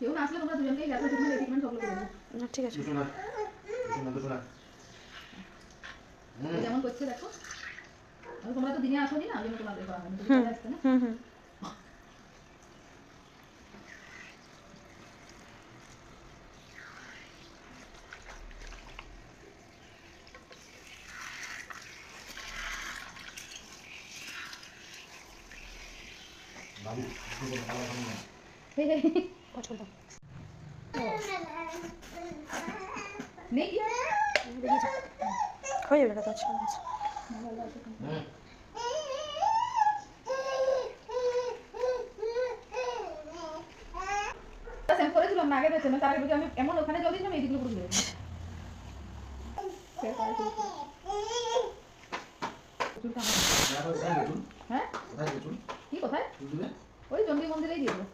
কেউ না আসলে তোমরা দুজনকেই হেয়ার ট্রিটমেন্ট ট্রিটমেন্ট সবগুলো করে দেবো। ঠিক আছে যেমন করছে দেখো, তোমরা তো দিনে আসোনি না, ওই জন্য তোমাদের করা হয়নি, তুমি আসতে না। হয়ে যাবে দাদা। করেছিলাম না আগে পেছনে, তার আগে আমি এমন ওখানে জল দিয়েছিলাম এই দিকগুলো পুরো ঘুরে হ্যাঁ কি কোথায় ওই চন্ডী মন্দিরেই দিয়ে দেবো।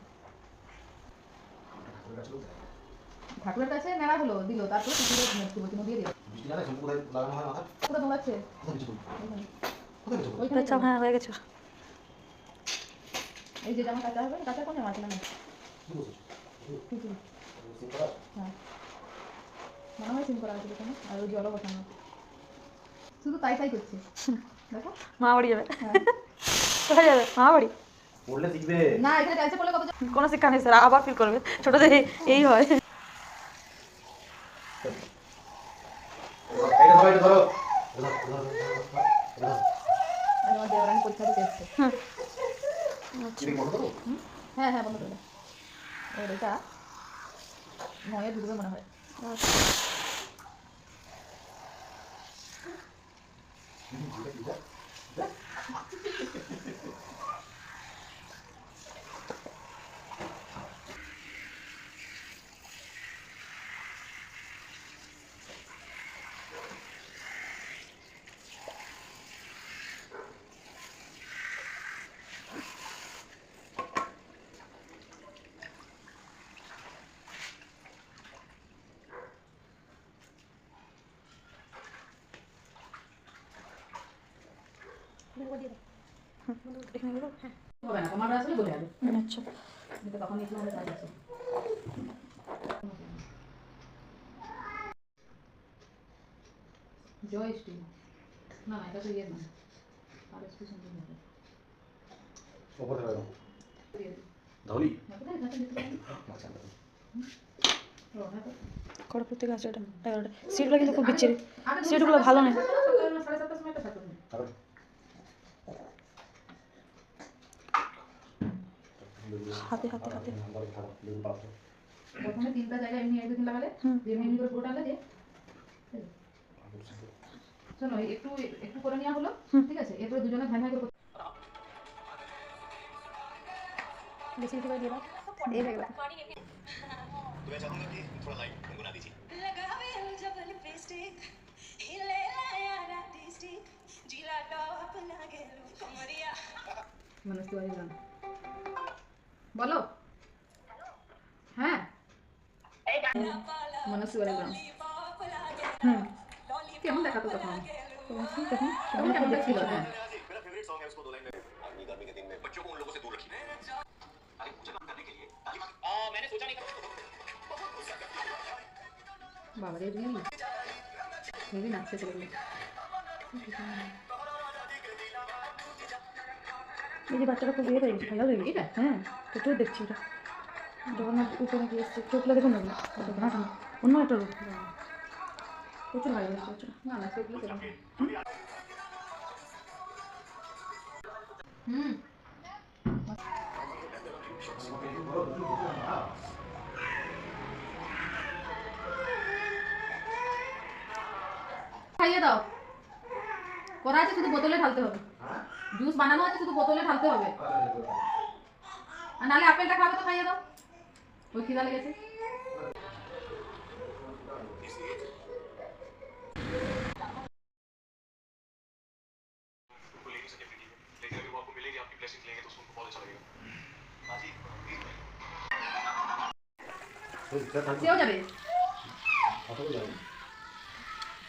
ঠাকুরের কাছে নেড়া হলো দিল, তারপর পুকুরে দিয়ে দিল পুরো দোলাচ্ছে। হ্যাঁ হয়ে গেছে। এই যে যেমন কাঁচা হবে, কাঁচা কোনে মাছ না হ্যাঁ মনে হয় সিম করা আছে এখানে, আর ওই জলও বসানো, শুধু তাই তাই করছে দেখো। মা বাড়ি যাবে, কোথায় যাবে? মা বাড়ি পড়লে শিখবে না, এখানে টাইলসে পড়লে কত কোনো শিক্ষা নেই স্যার, আবার ফিল করবে ছোট থেকে এই হয়। পরীক্ষা দিতে এসছে। হ্যাঁ হ্যাঁ বন্ধ করে ওর এটা নয়ে ঢুকবে মনে হয়। হবে না, তোমার আসলে বলে যাবে। আচ্ছা তখন একটু আমাদের কাজ আছে। জয় শ্রী না না এটা তো ইয়ে না, আর একটু সুন্দর হবে ওপরে রাখো ধলি খড়গপুর থেকে আসছে এটা 11টা। সিটগুলো কিন্তু খুব বিচ্ছিরি, সিটগুলো ভালো নেই। হাতে হাতে হাতে প্রথমে তিনটা জায়গায় এমনি একদিন লাগালে এমনি করে পুরোটা লাগে। শোনো একটু একটু করে নেওয়া হলো, ঠিক আছে, এরপরে দুজনে ভাই ভাই করে বেশি একটু করে দিয়ে দাও, এই হয়ে গেল। तो मैं चाहूंगा कि थोड़ा लाइट गुनगुना दीजिए। मनस्वी वाली गान बोलो। হ্যাঁ मनस्वी वाली गान কেমন দেখাতো তখন, তখন কেমন ছিল? হ্যাঁ मेरा फेवरेट सॉन्ग है, उसको दो लाइन में गर्मी गर्मी के दिन में बच्चों को उन लोगों से दूर रखिए। अरे मुझे काम करने के लिए मैंने सोचा नहीं बाबा रे रियली हेवी नाचছে ছেলেগুলো। এই যে বাচ্চাটা খুব ইয়ে হয়ে গেছে, ভাইরাল হয়ে গেছে। হ্যাঁ প্রচুর দেখছি ওটা, জগন্নাথ উপরে গিয়ে এসছে, চোখগুলো দেখুন না ঘাটা অন্য একটা রূপ, প্রচুর ভাইরাল হয়েছে বাচ্চাটা। না না সেগুলো সেরকম খাইয়ে দাও, করা আছে শুধু বোতলে ঢালতে হবে, জুস বানানো আছে শুধু বোতলে ঢালতে হবে, আর নালে আপেলটা খাবে তো খাইয়ে দাও, ওই খিদা লেগেছে। সেও যাবে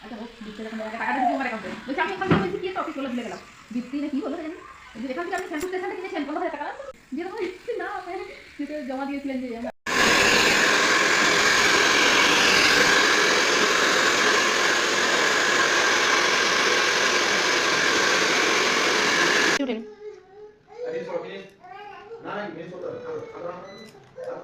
আচ্ছা ও দিচ্ছে যখন টাকাটা দিতে আমার অ্যাকাউন্টে বলছি, আমি ওখান থেকে বলছি কি একটা অফিস বলে ভুলে গেলাম, দীপ্তি না কি বলো জানি, এই যে এখান থেকে আপনি সেন্ট্রাল স্টেশনটা কিনেছেন 15,000 টাকা দিয়ে তখন না আপনি জমা দিয়েছিলেন যে ফিনিশ না না ফিনিশ করতে হবে খাও খাও